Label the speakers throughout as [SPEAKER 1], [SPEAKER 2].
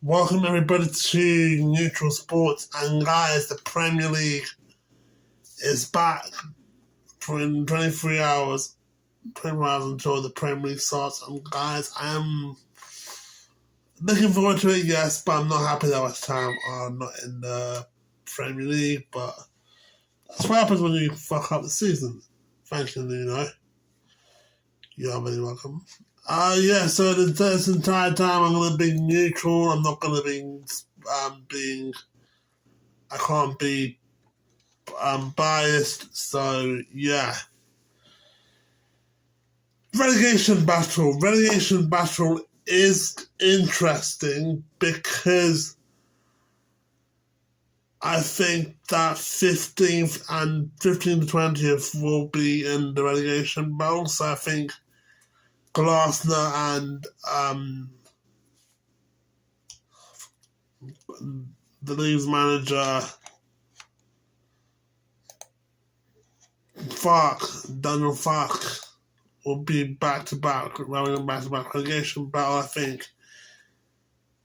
[SPEAKER 1] Welcome everybody to Neutral Sports, and guys, the Premier League is back in 23 hours, 24 hours until the Premier League starts. And guys, I am looking forward to it, yes, but I'm not happy that West Ham are not in the Premier League. But that's what happens when you fuck up the season. Thank you, You're very welcome. So this entire time I'm going to be neutral. I'm not going to be I can't be biased. So yeah, relegation battle. Relegation battle is interesting because I think that 15th and 15th to 20th will be in the relegation battle. So I think Glasner and the Leeds manager Daniel Fark will be back-to-back, running back-to-back relegation battle. I think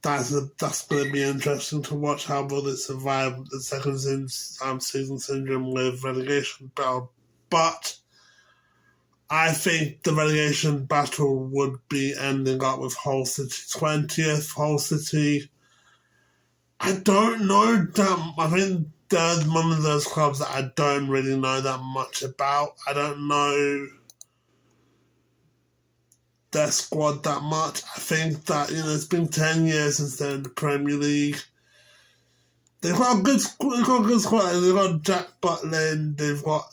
[SPEAKER 1] that's going to be interesting to watch how will they survive the second season syndrome with relegation battle. But I think the relegation battle would be ending up with Hull City 20th. Hull City, I don't know that. I think they're one of those clubs that I don't really know that much about. I don't know their squad that much. I think that, it's been 10 years since they're in the Premier League. They've got a good squad. They've got Jack Butland, they've got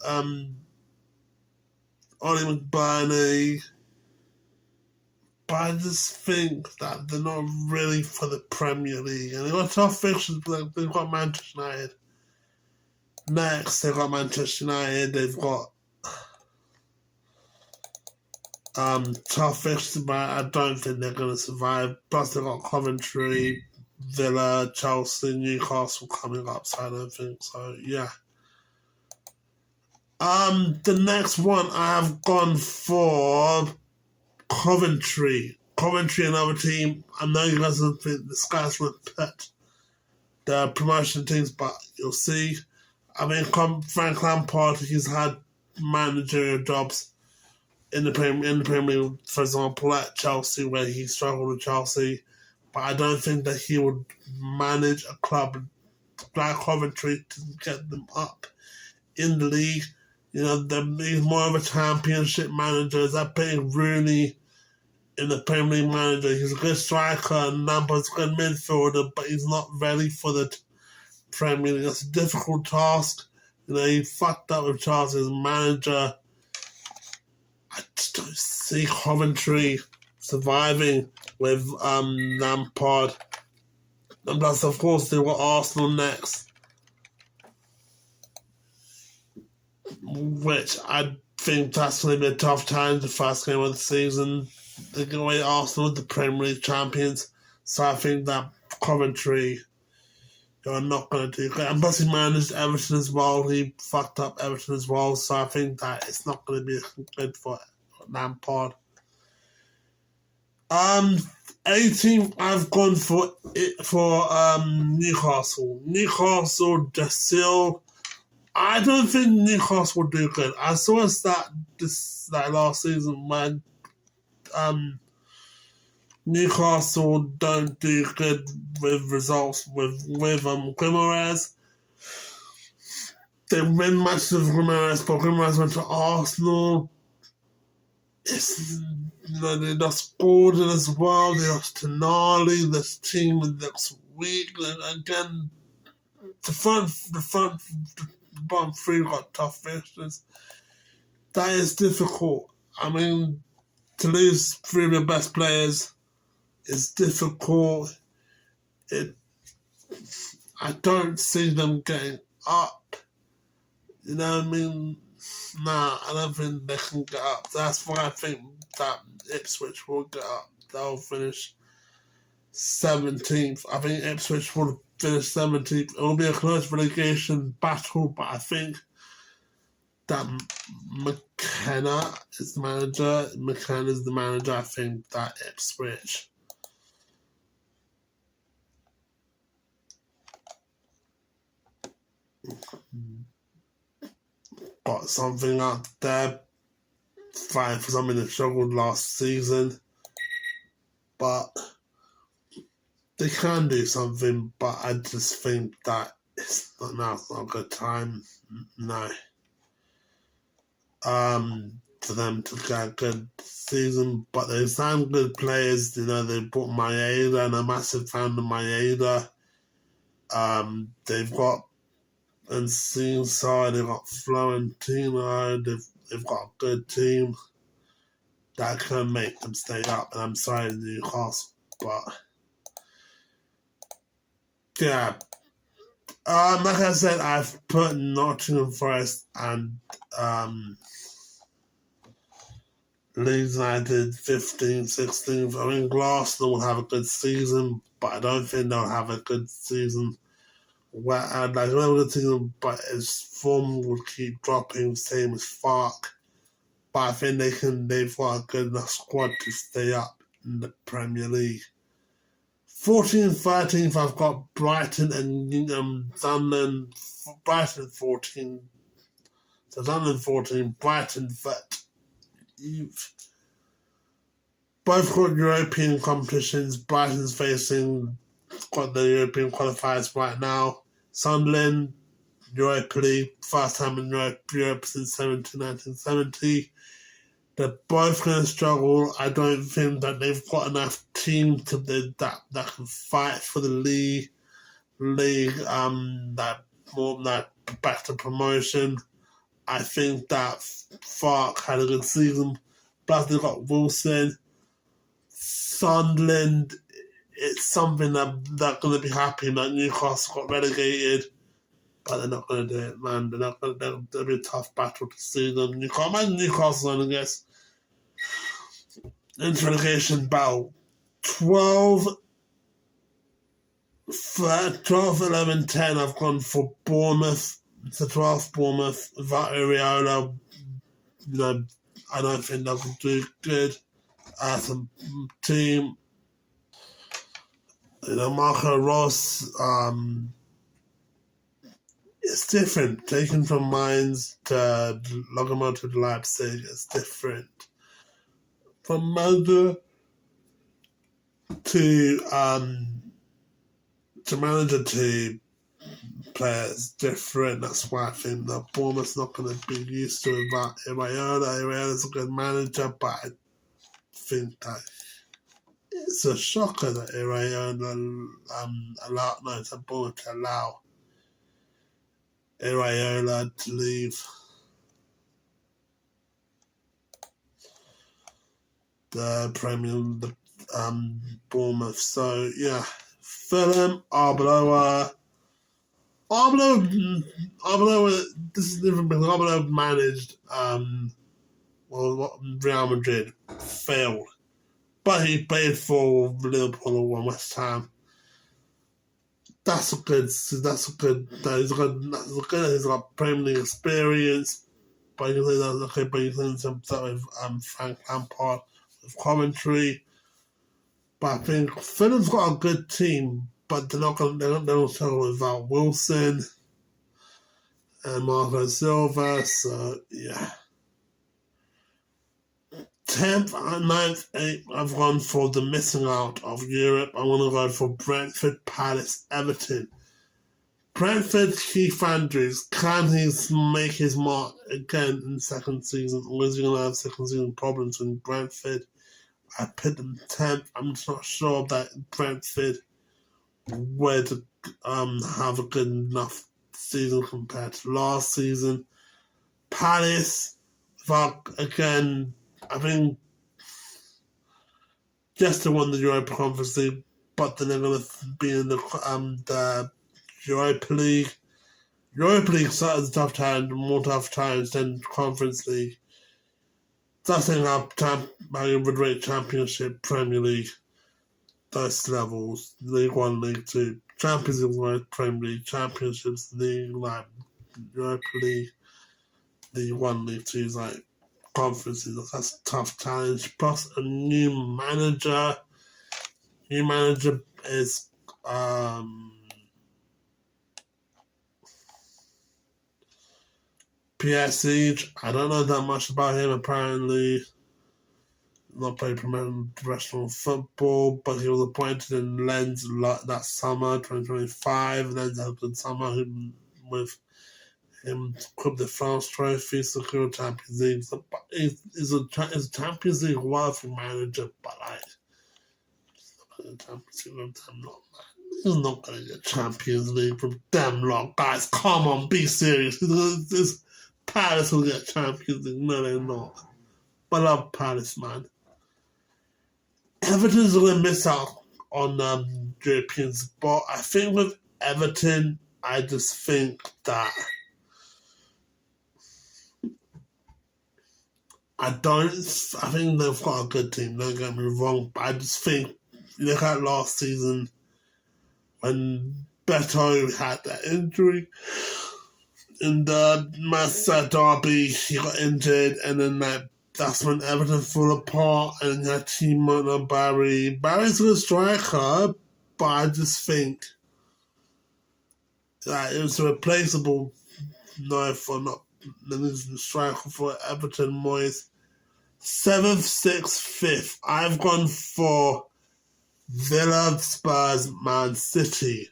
[SPEAKER 1] Ollie McBurney. But I just think that they're not really for the Premier League. And they've got tough fixtures, but they've got Manchester United. Next, they've got Manchester United, they've got tough fixtures, but I don't think they're going to survive. Plus, they've got Coventry, Villa, Chelsea, Newcastle coming up, so I don't think so. Yeah. The next one I have gone for Coventry. Coventry, another team. I know you guys don't think this guy's going to put the promotion teams, but you'll see. I mean, Frank Lampard, he's had managerial jobs in the Premier League, for example, at Chelsea, where he struggled with Chelsea. But I don't think that he would manage a club like Coventry to get them up in the league. He's more of a championship manager. Is that putting Rooney in the Premier League manager? He's a good striker and Lampard's a good midfielder, but he's not ready for the Premier League. It's a difficult task. He fucked up with Chelsea as manager. I just don't see Coventry surviving with Lampard. And plus, of course, they've got Arsenal next, which I think that's going to be a tough challenge, the first game of the season. They're going to away Arsenal, the Premier League champions. So I think that Coventry are not going to do great. And plus, he managed Everton as well. He fucked up Everton as well. So I think that it's not going to be good for Lampard. 18th, I've gone for Newcastle. Newcastle, Jasil. I don't think Newcastle will do good. I saw a stat last season when Newcastle don't do good with results with Guimaraes. They win matches with Guimaraes, but Guimaraes went to Arsenal. They lost Gordon as well. They lost Tonali. This team looks weak. And again, the bottom three got tough fixtures. That is difficult. I mean, to lose three of your best players is difficult. I don't see them getting up. You know what I mean? Nah, I don't think they can get up. That's why I think that Ipswich will get up. They'll finish 17th. I think Ipswich will finish 17th. It will be a close relegation battle, but I think that McKenna is the manager. McKenna is the manager. I think that Ipswich got something out there, fighting for something that struggled last season, but they can do something, but I just think that now's not a good time. No. For them to get a good season, but they signed good players. They bought Maeda, and I'm a massive fan of Maeda. They've got Enciso, they've got Florentino, they've got a good team that can make them stay up. And I'm sorry, Newcastle, but yeah. Like I said, I've put Nottingham Forest and Leeds United 15th, 16th. I mean, Arsenal will have a good season, but I don't think they'll have a good season. They'll have a good season, but his form will keep dropping, same as Fark. But I think they've got a good enough squad to stay up in the Premier League. 14th, 13th, I've got Brighton and Sunderland. Brighton 14. So Sunderland 14, Brighton 13. Both got European competitions. Brighton's got the European qualifiers right now. Sunderland, Europa League, first time in Europe since 1970. They're both going to struggle. I don't think that they've got enough team that can fight for the league. That back to promotion. I think that Fark had a good season. Plus, they've got Wilson. Sunderland, it's something that they're going to be happy that Newcastle got relegated, but they're not going to do it, man. There'll be a tough battle to see them. Newcastle, I guess, into relegation battle. 12, 11, 10, I've gone for Bournemouth. It's the 12th Bournemouth. Without Areola, I don't think they'll do good as a team. Marco Ross, it's different. Taken from Mainz to Lokomotiv Leipzig, it's different. From manager to manager to players, different. That's why I think that Bournemouth's not going to be used to it. But Iraola's a good manager, but I think that it's a shocker that Iraola allowed Bournemouth to allow Iraola to leave the Bournemouth. So yeah, Fulham, Arbeloa. This is different because Arbeloa managed Real Madrid, failed, but he played for Liverpool and West Ham. He's got Premier League experience, but you can say that's okay, but you can say that with Frank Lampard, with Coventry. But I think Fulham's got a good team, but they're not struggle without Wilson and Marco Silva, so yeah. 10th, 9th, 8th, I've gone for the missing out of Europe. I'm going to go for Brentford, Palace, Everton. Brentford, Keith Andrews, can he make his mark again in the second season, or is he going to have second season problems with Brentford? I put them 10th. I'm just not sure that Brentford would have a good enough season compared to last season. Palace, again, I think just to win the Europa Conference League, but then they're going to be in the Europa League. Europa League started a tough time, more tough times than Conference League. That's in our Madrid Championship, Premier League, those levels, League 1, League 2, Champions League, Premier League, Championships, League, like Europa League, League 1, League 2 is like conferences. That's a tough challenge. Plus a new manager. New manager is PSG, I don't know that much about him. Apparently, not played professional football, but he was appointed in Lens that summer, 2025. Lens had a good summer with him, Coupe de France trophy, secured Champions League. So, he's a Champions League worthy manager, but Champions League with them lot, man. He's not going to get Champions League with them lot, guys. Come on, be serious. This Paris will get Champions League. No, they're not. But I love Paris, man. Everton's going to miss out on European spot. I think with Everton, I just think that I think they've got a good team, don't get me wrong, but I just think, you look at last season when Beto had that injury in the Manchester derby, he got injured, and then that's when Everton fell apart, and you had Timo and Barry. Barry's a good striker, but I just think that it was a replaceable for not the striker for Everton Moyes. 7th, 6th, 5th. I've gone for Villa, Spurs, Man City.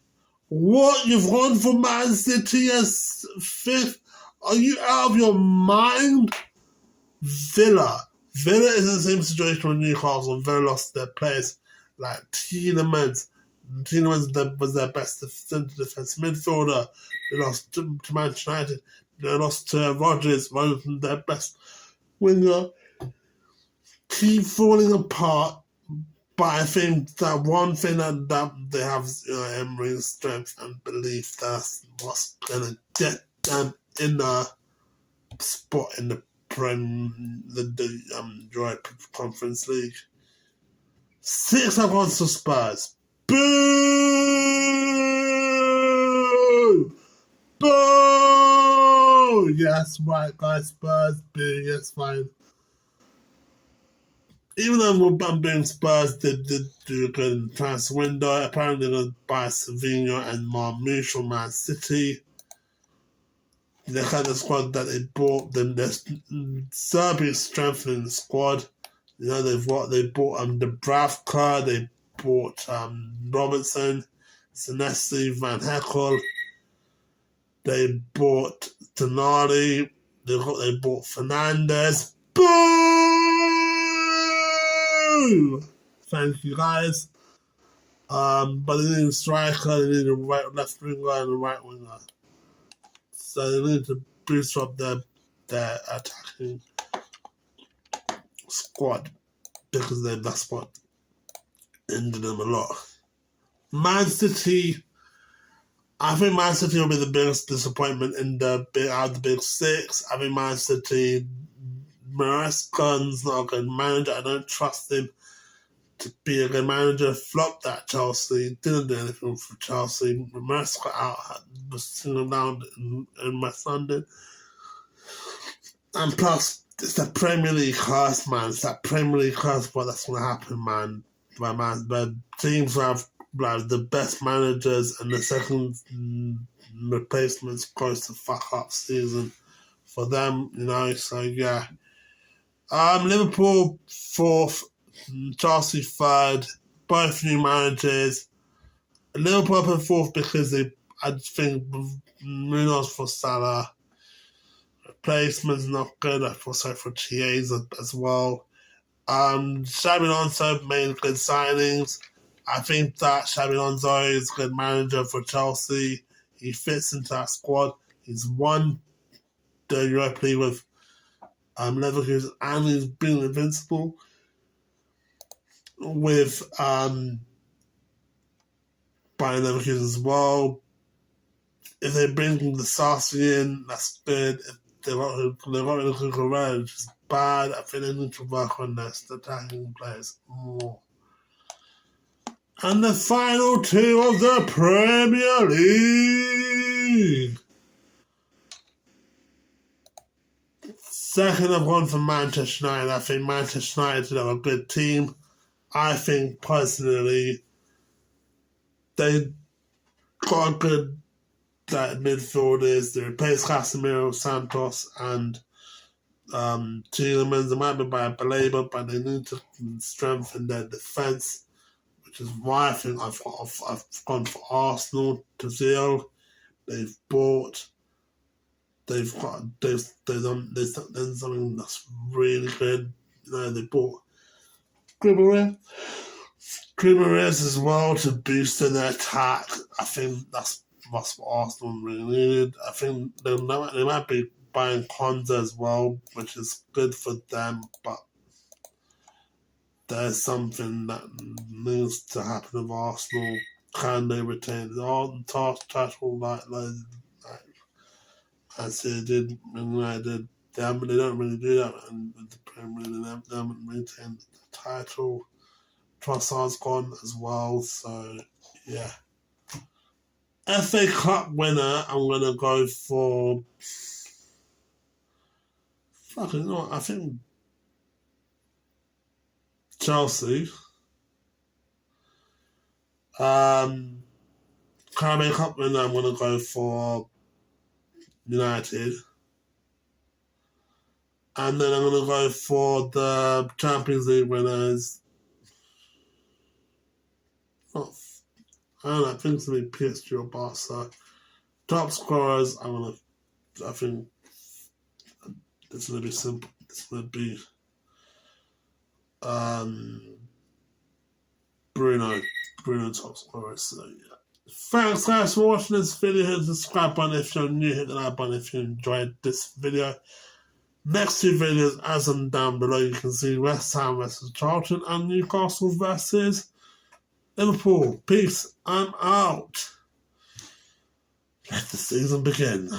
[SPEAKER 1] What? You've gone for Man City as 5th? Are you out of your mind? Villa is in the same situation with Newcastle. Villa lost their players like Tielemans. Tielemans was their best centre defence midfielder. They lost to Manchester United. They lost to Rodgers, one of their best winger. Keep falling apart, but I think that one thing that they have, Emery's strength and belief, that's what's gonna get them in the spot in the Europa Conference League. 6 have gone to Spurs. Boo! Boo! Yes, right, guys, Spurs. Boo, yes, fine. Even though I'm doing Spurs did do a good transfer window, apparently they're going to buy Savinho and Marmoush from Man City. They had the squad that they bought. They're Serbia strengthening the squad. They bought Dubravka, they bought Robertson, Senesi, Van Heckel. They bought Tonali. They bought Fernandez. Boo! Thank you, guys. But they need a striker, they need a left winger and a right winger. So they need to boost up their attacking squad because that's what injured them a lot. Man City, I think Man City will be the biggest disappointment out of the big 6. I think Man City, Maresca's not a good manager. I don't trust him to be a good manager. Flopped at Chelsea, didn't do anything for Chelsea. Maresca was singled down in West London. And plus, it's the Premier League curse, man. It's that Premier League curse, but that's going to happen, man. But teams have the best managers and the second replacements goes to fuck up season for them, so yeah. Liverpool 4th, Chelsea 3rd, both new managers. Liverpool up in 4th because I think Munoz for Salah. Replacement's not good. I feel sorry for Chiesa as well. Xabi Alonso made good signings. I think that Xabi Alonso is a good manager for Chelsea. He fits into that squad. He's won the Europa League with Leverkusen, and he's been invincible with Bayern Leverkusen as well. If they bring the Sarsi in, that's good. If they got rid of Cucurella, which is bad, I think they need to work on their attacking players more. And the final 2 of the Premier League. 2nd, I've gone for Manchester United. I think Manchester United are a good team. I think, personally, they got a good midfielders. They replace Casemiro, Santos, and Tielemans. They might be by Baleba, but they need to strengthen their defence, which is why I think I've gone for Arsenal to zero. They've done something that's really good. They bought Guimaraes as well to boost their attack. I think that's what Arsenal really needed. I think they might be buying Konza as well, which is good for them, but there's something that needs to happen with Arsenal. Can they retain the title like as they did when United? They don't really do that in the Premier League. They haven't maintained the title. Trossard's gone as well, so yeah. FA Cup winner, I'm gonna go for. Fucking no, I think Chelsea. Carabao Cup winner, I'm gonna go for United. And then I'm gonna go for the Champions League winners. I don't know, I think it's gonna be PSG or Barca. Top scorers, I think it's gonna be simple. It's gonna be Bruno top scorer. So yeah. Thanks guys for watching this video. Hit the subscribe button if you're new, hit the like button if you enjoyed this video. Next two videos, as and down below, you can see West Ham versus Charlton and Newcastle versus Liverpool. Peace, I'm out. Let the season begin.